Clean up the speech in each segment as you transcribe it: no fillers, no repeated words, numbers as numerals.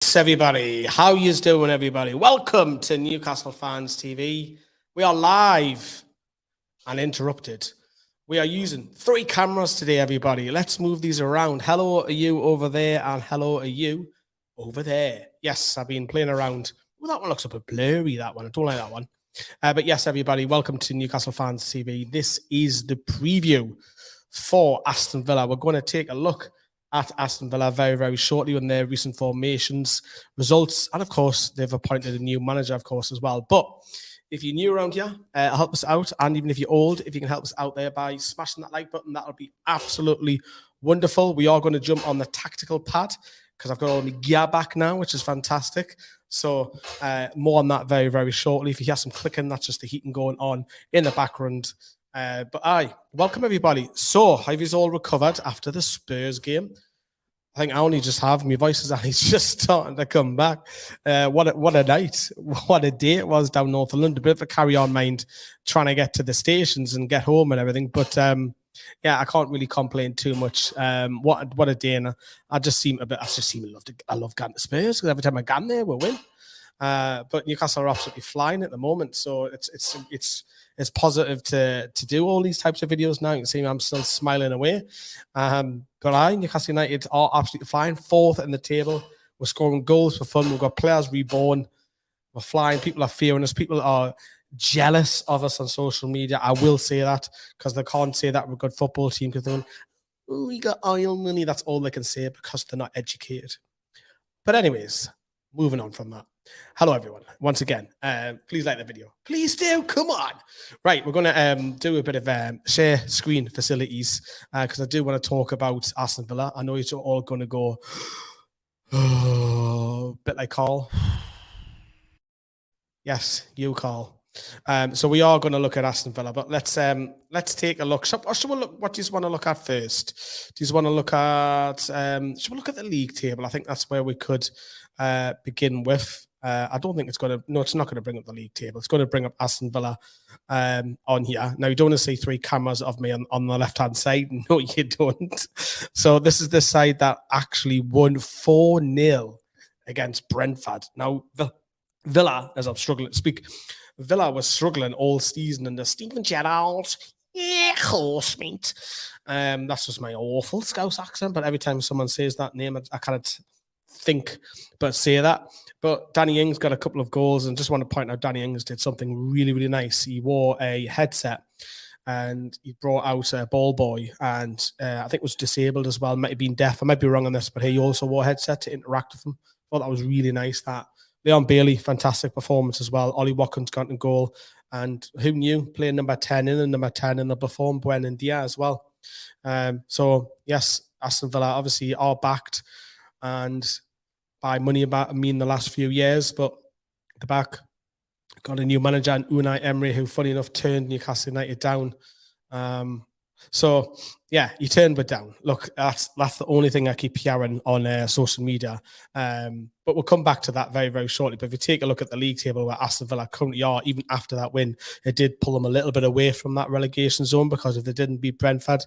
Yes, everybody. How yous doing, everybody? Welcome to Newcastle Fans TV. We are live and interrupted. We are using 3 cameras today, everybody. Let's move these around. Hello to you over there and hello to you over there. Yes, I've been playing around. Well, that one looks a bit blurry, that one. I don't like that one. But yes, everybody, welcome to Newcastle Fans TV. This is the preview for Aston Villa. We're going to take a look at Aston Villa very, very shortly on their recent formations, results, and of course, they've appointed a new manager, of course, as well. But if you're new around here, help us out. And even if you're old, if you can help us out there by smashing that like button, that'll be absolutely wonderful. We are going to jump on the tactical pad because I've got all my gear back now, which is fantastic. So more on that very, very shortly. If you hear some clicking, that's just the heating going on in the background. But welcome everybody. So, have you all recovered after the Spurs game? I think I only just have my voice is only just starting to come back. What a night, what a day it was down north of London. A bit of a carry-on mind trying to get to the stations and get home and everything. But yeah, I can't really complain too much. What a day, and I love going to Spurs because every time I go there, we win. But Newcastle are absolutely flying at the moment, so it's positive to do all these types of videos now. You can see I'm still smiling away. But Newcastle United are absolutely flying, 4th in the table. We're scoring goals for fun. We've got players reborn. We're flying. People are fearing us. People are jealous of us on social media. I will say that because they can't say that we're a good football team because they're going, oh, we got oil money. That's all they can say because they're not educated. But anyways, moving on from that. Hello, everyone. Once again, please like the video. Please do. Come on. Right, we're going to do a bit of share screen facilities because I do want to talk about Aston Villa. I know you're all going to go, oh, a bit like Carl. Yes, you, Carl. So we are going to look at Aston Villa, but let's take a look. Should we look? What do you want to look at first? Do you want to look at? Should we look at the league table? I think that's where we could begin with. I don't think it's going to. No, it's not going to bring up the league table. It's going to bring up Aston Villa on here. Now you don't want to see 3 cameras of me on the left-hand side. No, you don't. So this is the side that actually won 4-0 against Brentford. Now Villa, as I'm struggling to speak, Villa was struggling all season under Steven Gerrard. Yeah, course, mate. That's just my awful Scouse accent. But every time someone says that name, I can't think but say that. But Danny Ings got a couple of goals, and just want to point out Danny Ings did something really, really nice. He wore a headset and he brought out a ball boy, and I think was disabled as well. Might have been deaf. I might be wrong on this, but he also wore a headset to interact with him. I thought that was really nice. That Leon Bailey, fantastic performance as well. Ollie Watkins got in goal, and who knew playing number 10 in and number 10 in the perform Buen Dia as well. So yes, Aston Villa obviously are backed, and by money about the last few years, but the back got a new manager in Unai Emery, who funny enough turned Newcastle United down. So yeah, he turned it down. Look, that's the only thing I keep hearing on social media. But we'll come back to that very, very shortly. But if you take a look at the league table where Aston Villa currently are, even after that win, it did pull them a little bit away from that relegation zone, because if they didn't beat Brentford,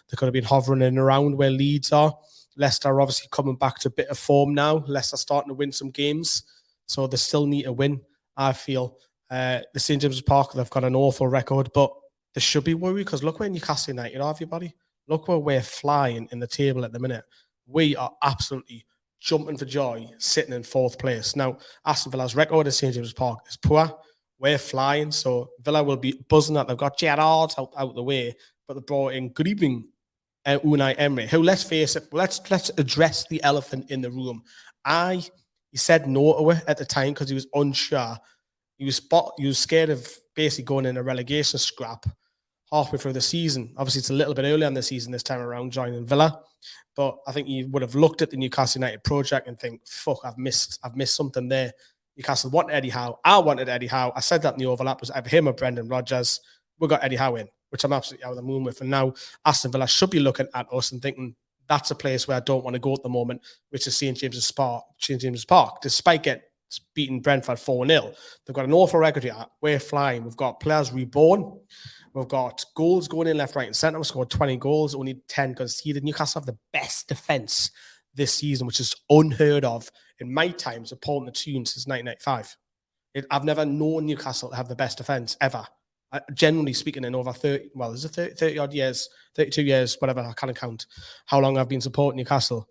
they could have been hovering in around where Leeds are. Leicester are obviously coming back to a bit of form now. Leicester starting to win some games, so they still need a win, I feel. The St James's Park, they've got an awful record, but they should be worried because look where Newcastle United are, everybody. Look where we're flying in the table at the minute. We are absolutely jumping for joy, sitting in 4th place. Now, Aston Villa's record at St James's Park is poor. We're flying, so Villa will be buzzing that they've got Gerrard out the way, but they brought in good evening Unai Emery, who, let's face it, let's address the elephant in the room. He said no to it at the time because he was unsure. He was scared of basically going in a relegation scrap halfway through the season. Obviously, it's a little bit early on the season this time around, joining Villa, but I think he would have looked at the Newcastle United project and think, "Fuck, I've missed something there." Newcastle wanted Eddie Howe. I wanted Eddie Howe. I said that in the overlap. It was either him or Brendan Rodgers. We got Eddie Howe in, which I'm absolutely out of the moon with. And now Aston Villa should be looking at us and thinking, that's a place where I don't want to go at the moment, which is St James's Park. Despite beating Brentford 4-0, they've got an awful record here. We're flying. We've got players reborn. We've got goals going in left, right, and centre. We've scored 20 goals, only 10 conceded. Newcastle have the best defence this season, which is unheard of in my time supporting the tune since 1995. I've never known Newcastle to have the best defence ever. Generally speaking, in over 30, well, there's a 30 odd years, 32 years, whatever, I can't count how long I've been supporting Newcastle.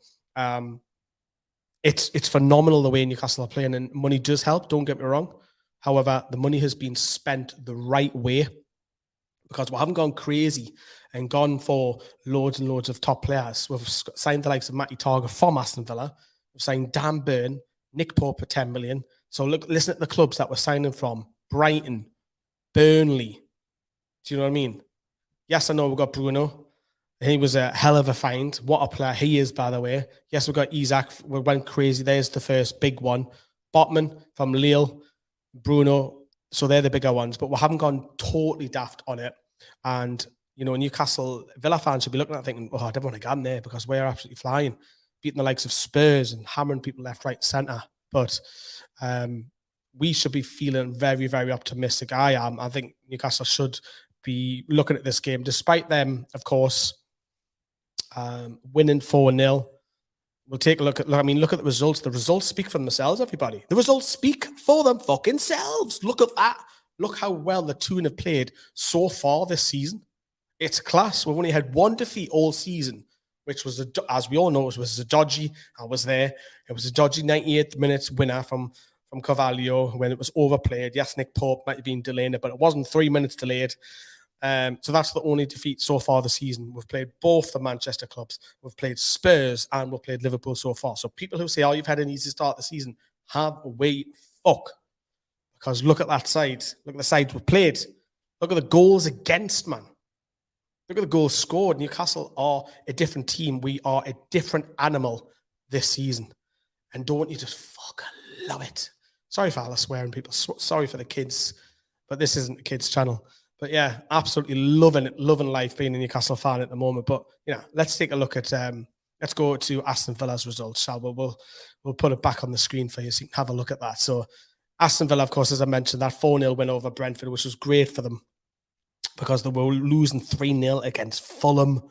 It's phenomenal the way Newcastle are playing, and money does help, don't get me wrong. However, the money has been spent the right way, because we haven't gone crazy and gone for loads and loads of top players. We've signed the likes of Matty Target from Aston Villa. We've signed Dan Burn, Nick Pope for 10 million. So listen at the clubs that we're signing from. Brighton, Burnley. Do you know what I mean? Yes, I know we've got Bruno. He was a hell of a find. What a player he is, by the way. Yes, we've got Isaac. We went crazy. There's the first big one. Botman from Lille, Bruno. So they're the bigger ones. But we haven't gone totally daft on it. And, you know, Newcastle Villa fans should be looking at it thinking, oh, I don't want to get in there, because we're absolutely flying. Beating the likes of Spurs and hammering people left, right, centre. But we should be feeling very, very optimistic. I am. I think Newcastle should be looking at this game, despite them, of course, winning 4-0. We'll take a look at, look at the results. The results speak for themselves, everybody. The results speak for them fucking selves. Look at that. Look how well the Toon have played so far this season. It's class. We've only had one defeat all season, which was, as we all know, it was a dodgy. I was there. It was a dodgy 98th minute winner from Carvalho when it was overplayed. Yes, Nick Pope might have been delaying it, but it wasn't 3 minutes delayed. So that's the only defeat so far this season. We've played both the Manchester clubs. We've played Spurs and we've played Liverpool so far. So people who say, oh, you've had an easy start the season, have a way fuck. Because look at that side. Look at the sides we've played. Look at the goals against, man. Look at the goals scored. Newcastle are a different team. We are a different animal this season. And don't you just fucking love it? Sorry for all the swearing, people. Sorry for the kids. But this isn't a kids' channel. But yeah, absolutely loving it, loving life being a Newcastle fan at the moment. But you know, let's take a look at let's go to Aston Villa's results, shall we? We'll put it back on the screen for you so you can have a look at that. So Aston Villa, of course, as I mentioned, that 4-0 win over Brentford, which was great for them because they were losing 3-0 against Fulham,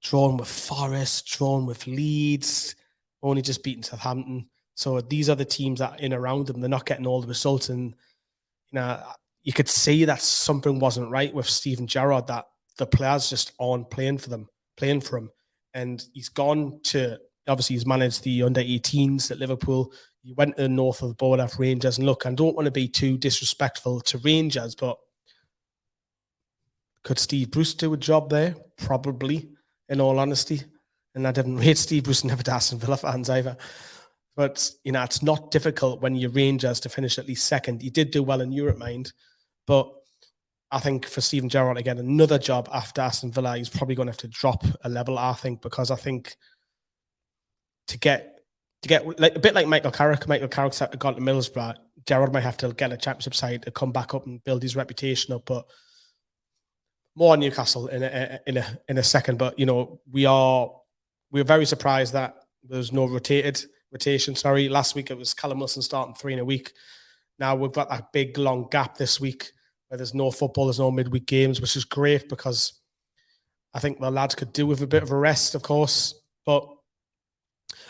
drawn with Forest, drawn with Leeds, only just beaten Southampton. So these are the teams that are in around them. They're not getting all the results, and you know, you could see that something wasn't right with Steven Gerrard, that the players just aren't playing for him. And he's gone to, obviously he's managed the under-18s at Liverpool. He went to the north of the border for Rangers. And look, I don't want to be too disrespectful to Rangers, but could Steve Bruce do a job there? Probably, in all honesty. And I didn't rate Steve Bruce, never to Aston Villa fans either. But, you know, it's not difficult when you're Rangers to finish at least second. He did do well in Europe, mind. But I think for Steven Gerrard, again, another job after Aston Villa, he's probably going to have to drop a level, I think, because I think to get like a bit like Michael Carrick's gone to Middlesbrough, Gerrard might have to get a championship side to come back up and build his reputation up. But more on Newcastle in a second. But, you know, we're very surprised that there's no rotation. Last week it was Callum Wilson starting 3 in a week. Now we've got that big long gap this week where there's no football, there's no midweek games, which is great because I think the lads could do with a bit of a rest, of course. But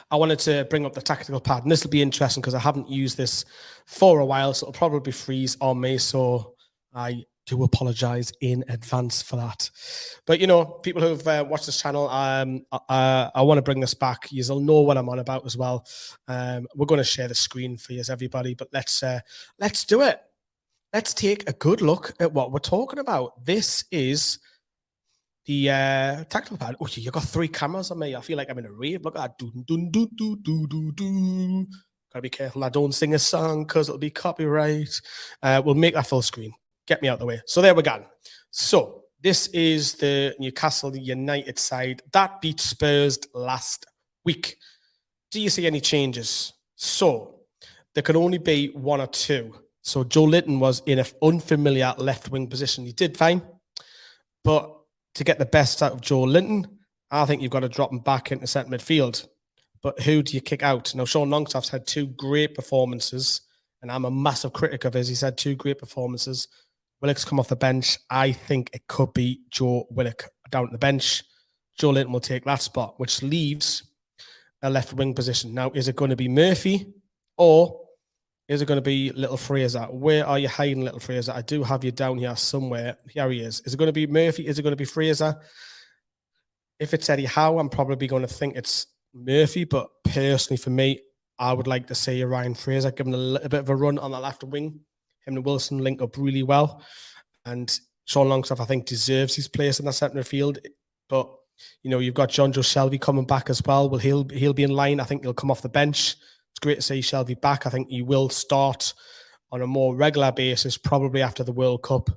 I wanted to bring up the tactical pad, and this will be interesting because I haven't used this for a while, so it'll probably freeze on me. So I do apologize in advance for that. But, you know, people who've watched this channel, I want to bring this back. You'll know what I'm on about as well. We're going to share the screen for you, everybody, but let's do it. Let's take a good look at what we're talking about. This is the tactical pad. Oh, you got 3 cameras on me. I feel like I'm in a rave. Look at that. Dun, dun, dun, dun, dun, dun, dun. Gotta be careful I don't sing a song because it'll be copyright. We'll make that full screen. Get me out of the way. So there we go. So this is the Newcastle United side that beat Spurs last week. Do you see any changes? So there could only be 1 or 2. So Joe Linton was in an unfamiliar left wing position. He did fine. But to get the best out of Joe Linton, I think you've got to drop him back into centre midfield. But who do you kick out? Now, Sean Longstaff's had 2 great performances, and I'm a massive critic of his. He's had 2 great performances. Willock's come off the bench. I think it could be Joe Willock down at the bench. Joe Linton will take that spot, which leaves a left wing position. Now, is it going to be Murphy Or is it going to be Little Fraser? Where are you hiding, Little Fraser? I do have you down here somewhere. Here he is. Is it going to be Murphy? Is it going to be Fraser? If it's Eddie Howe, I'm probably going to think it's Murphy. But personally, for me, I would like to see Ryan Fraser give him a little bit of a run on the left wing. Him and Wilson link up really well. And Sean Longstaff, I think, deserves his place in the centre of the field. But, you've got John Joe Shelby coming back as well. Well, he'll be in line. I think he'll come off the bench. It's great to see Shelby back. I think he will start on a more regular basis, probably after the World Cup.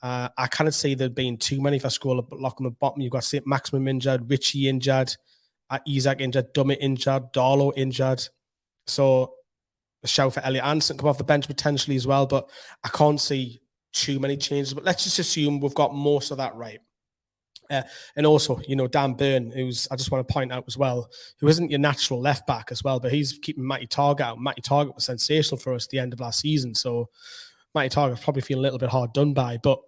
I cannot see there being too many. If I scroll up, lock on the bottom, you've got saint-maximin injured, Richie injured, Isaac injured, Dummett injured, Darlow injured. So a shout for Elliot Anderson come off the bench potentially as well, but I can't see too many changes. But let's just assume we've got most of that right. And also, Dan Burn, I just want to point out as well, who isn't your natural left back as well, but he's keeping Matty Targett out. Matty Targett was sensational for us at the end of last season. So Matty Targett's probably feeling a little bit hard done by. But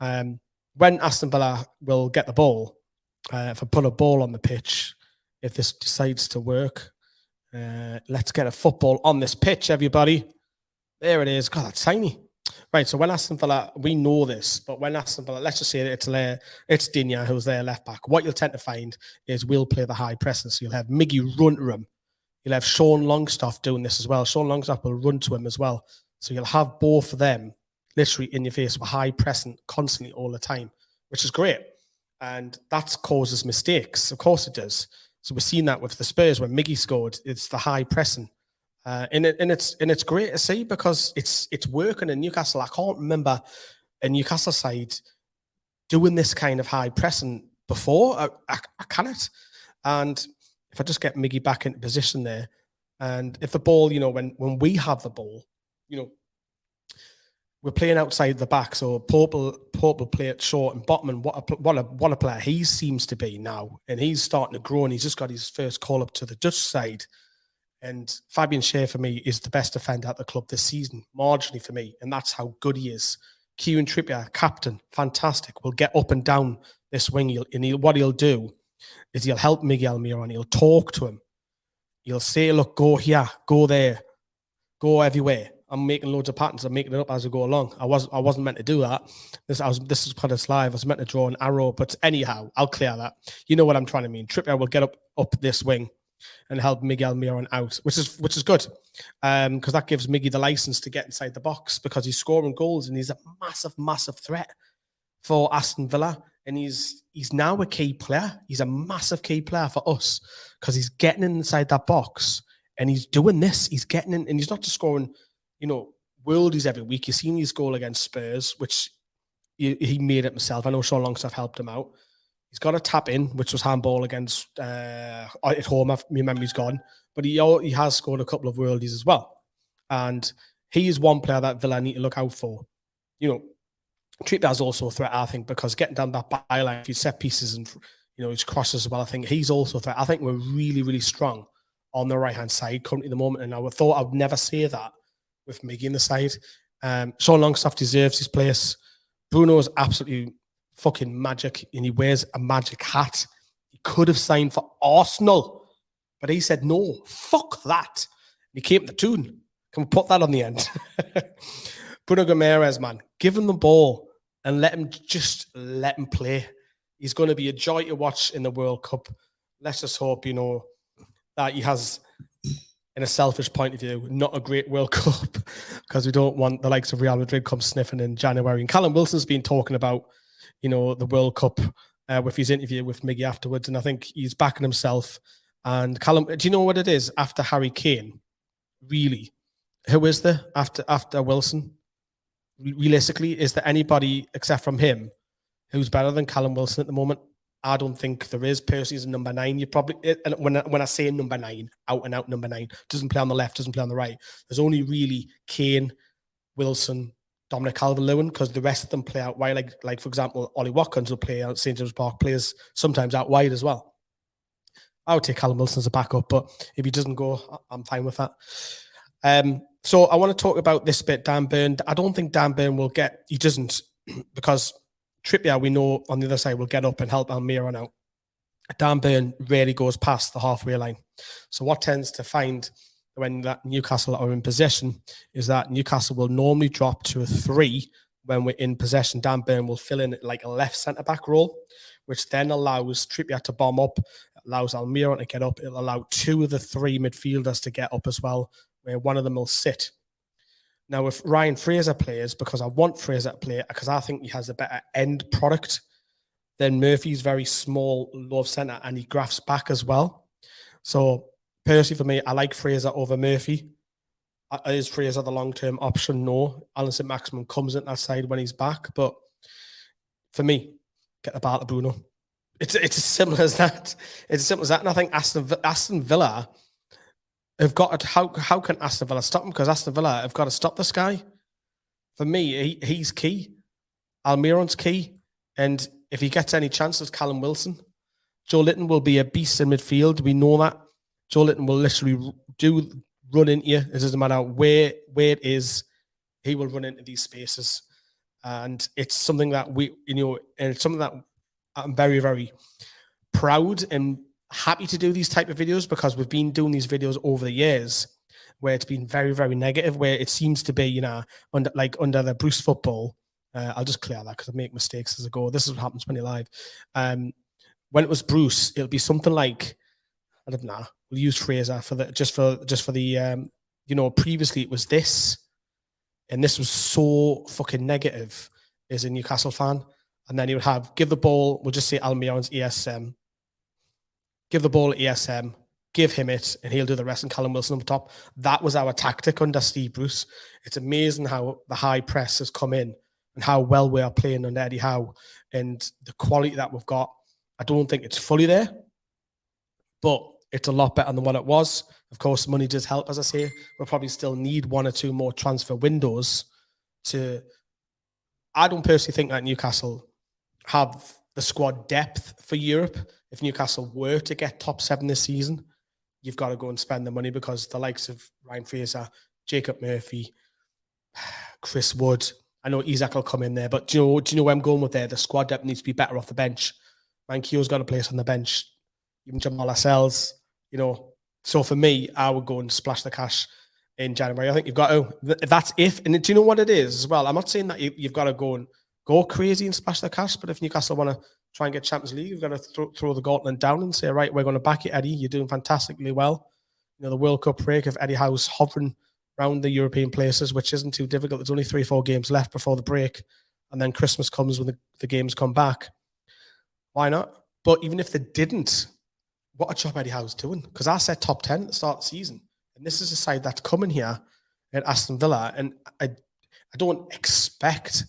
when Aston Villa will get the ball, if I put a ball on the pitch, if this decides to work, let's get a football on this pitch, everybody. There it is. God, that's tiny. Right, so when Aston Villa, we know this, but when Aston Villa, let's just say it's Digne who's their left back. What you'll tend to find is we'll play the high pressing. So you'll have Miggy run to him. You'll have Sean Longstaff doing this as well. Sean Longstaff will run to him as well. So you'll have both of them literally in your face with high pressing constantly all the time, which is great. And that causes mistakes. Of course it does. So we've seen that with the Spurs when Miggy scored. It's the high pressing. And it's great to see because it's working in Newcastle. I can't remember a Newcastle side doing this kind of high pressing before. I cannot. And if I just get Miggy back into position there, and if the ball, when we have the ball, we're playing outside the back. So Pope will play it short, and Botman, what a player he seems to be now, and he's starting to grow, and he's just got his first call up to the Dutch side. And Fabian Schär, for me, is the best defender at the club this season, marginally for me. And that's how good he is. Kieran Trippier, captain, fantastic. Will get up and down this wing. What he'll do is he'll help Miguel Almiron. He'll talk to him. He'll say, look, go here, go there, go everywhere. I'm making loads of patterns. I'm making it up as I go along. I wasn't meant to do that. This is kind of live. I was meant to draw an arrow. But anyhow, I'll clear that. You know what I'm trying to mean. Trippier will get up this wing and help Miguel Almiron out, which is good, because that gives Miggy the license to get inside the box because he's scoring goals and he's a massive threat for Aston Villa, and he's now a key player. He's a massive key player for us because he's getting inside that box and he's doing this. He's getting in, and he's not just scoring, worldies every week. You've seen his goal against Spurs, which he made it himself. I know Sean Longstaff helped him out. He's got a tap in, which was handball against at home. My memory's gone, but he has scored a couple of worldies as well, and he is one player that Villa need to look out for. Trippier's also a threat, I think, because getting down that byline, his set pieces and his crosses as well. I think he's also a threat. I think we're really, really strong on the right hand side currently at the moment, and I thought I would never say that with Miggy in the side. Sean Longstaff deserves his place. Bruno's absolutely fucking magic, and he wears a magic hat. He could have signed for Arsenal, but he said no, fuck that. And he came to the tune. Can we put that on the end? Bruno Guimaraes, man, give him the ball and let him play. He's going to be a joy to watch in the World Cup. Let's just hope, that he has, in a selfish point of view, not a great World Cup, because we don't want the likes of Real Madrid come sniffing in January. And Callum Wilson's been talking about the World Cup with his interview with Miggy afterwards. And I think he's backing himself. And Callum, do you know what it is after Harry Kane? Really? Who is there after Wilson? Realistically, is there anybody except from him who's better than Callum Wilson at the moment? I don't think there is. Percy's a number 9. You probably, and when I say number 9, out and out number 9, doesn't play on the left, doesn't play on the right. There's only really Kane, Wilson, Dominic Calvert-Lewin, because the rest of them play out wide. Like for example, Ollie Watkins will play out St. James Park, plays sometimes out wide as well. I would take Callum Wilson as a backup, but if he doesn't go, I'm fine with that. So I want to talk about this bit, Dan Burn. I don't think Dan Burn will he doesn't, because Trippier, we know on the other side, will get up and help Almiron out. Dan Burn rarely goes past the halfway line. So what tends to find when that Newcastle are in possession is that Newcastle will normally drop to a 3 when we're in possession. Dan Burn will fill in like a left centre-back role, which then allows Trippier to bomb up, allows Almiron to get up. It'll allow 2 of the 3 midfielders to get up as well, where one of them will sit. Now, if Ryan Fraser plays, because I want Fraser to play, because I think he has a better end product, then Murphy's very small, low centre, and he grafts back as well. So, personally for me, I like Fraser over Murphy. Is Fraser the long-term option? No. Alan Saint-Maximin comes in that side when he's back. But for me, get the ball to Bruno. It's as simple as that. It's as simple as that. And I think Aston Villa have got to, how can Aston Villa stop him? Because Aston Villa have got to stop this guy. For me, he's key. Almiron's key. And if he gets any chances, Callum Wilson. Joe Litton will be a beast in midfield. We know that. Joe Litton will literally run into you. It doesn't matter where it is. He will run into these spaces. And it's something that and it's something that I'm very, very proud and happy to do these type of videos, because we've been doing these videos over the years where it's been very, very negative, where it seems to be, under the Bruce football. I'll just clear that because I make mistakes as I go. This is what happens when you're live. When it was Bruce, it'll be something like, I don't know, we'll use Fraser for the previously it was this, and this was so fucking negative as a Newcastle fan. And then he would have, give the ball, we'll just say Almiron's ESM, give the ball at ESM, give him it, and he'll do the rest, and Callum Wilson on the top. That was our tactic under Steve Bruce. It's amazing how the high press has come in and how well we are playing under Eddie Howe and the quality that we've got. I don't think it's fully there, but it's a lot better than what it was. Of course, money does help, as I say. We'll probably still need 1 or 2 more transfer windows to... I don't personally think that Newcastle have the squad depth for Europe. If Newcastle were to get top 7 this season, you've got to go and spend the money, because the likes of Ryan Fraser, Jacob Murphy, Chris Wood, I know Isaac will come in there, but do you know where I'm going with there? The squad depth needs to be better off the bench. Mankio's got a place on the bench. Even Jamal Lascelles, So for me, I would go and splash the cash in January. I think you've got to. That's if. And do you know what it is as well? I'm not saying that you've got to go crazy and splash the cash, but if Newcastle want to try and get Champions League, you've got to throw the gauntlet down and say, right, we're going to back you, Eddie. You're doing fantastically well. The World Cup break of Eddie Howe's hovering around the European places, which isn't too difficult. There's only 3-4 games left before the break, and then Christmas comes when the games come back. Why not? But even if they didn't, what a job Eddie Howe's doing. Because I said top 10 at the start of the season. And this is a side that's coming here at Aston Villa. And I don't expect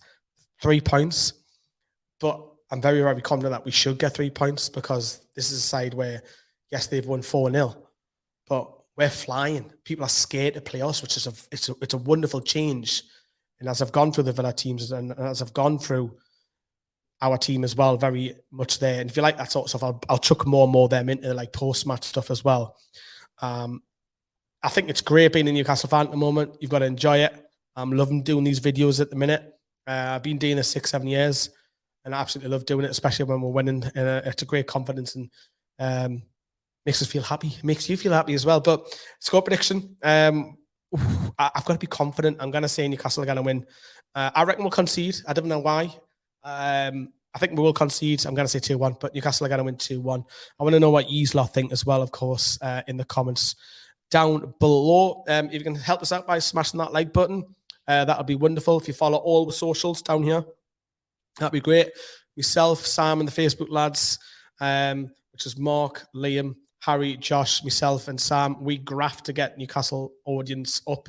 3 points, but I'm very, very confident that we should get 3 points, because this is a side where, yes, they've won 4-0, but we're flying. People are scared to play us, which is it's a wonderful change. And as I've gone through the Villa teams, and as I've gone through our team as well, very much there. And if you like that sort of stuff, I'll chuck more and more them into like post-match stuff as well. I think it's great being a Newcastle fan at the moment. You've got to enjoy it. I'm loving doing these videos at the minute. I've been doing this 6-7 years, and I absolutely love doing it, especially when we're winning. It's a great confidence, and makes us feel happy. Makes you feel happy as well. But score prediction, I've got to be confident. I'm going to say Newcastle are going to win. I reckon we'll concede. I don't know why. I think we will concede. I'm going to say 2-1, but Newcastle are going to win 2-1. I want to know what you lot think as well, of course, in the comments down below. If you can help us out by smashing that like button, that would be wonderful. If you follow all the socials down here, that'd be great. Myself, Sam, and the Facebook lads, which is Mark, Liam, Harry, Josh, myself, and Sam. We graft to get Newcastle audience up,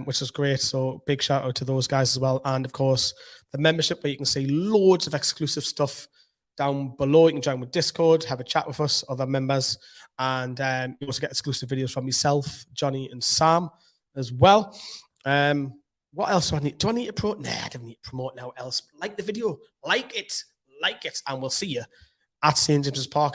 which is great. So big shout out to those guys as well. And of course, the membership, where you can see loads of exclusive stuff down below. You can join with Discord, have a chat with us, other members, and you also get exclusive videos from myself, Johnny, and Sam as well. What else do I need? Do I need to promote? Nah, I don't need to promote now else. Like the video, like it, and we'll see you at St. James's Park.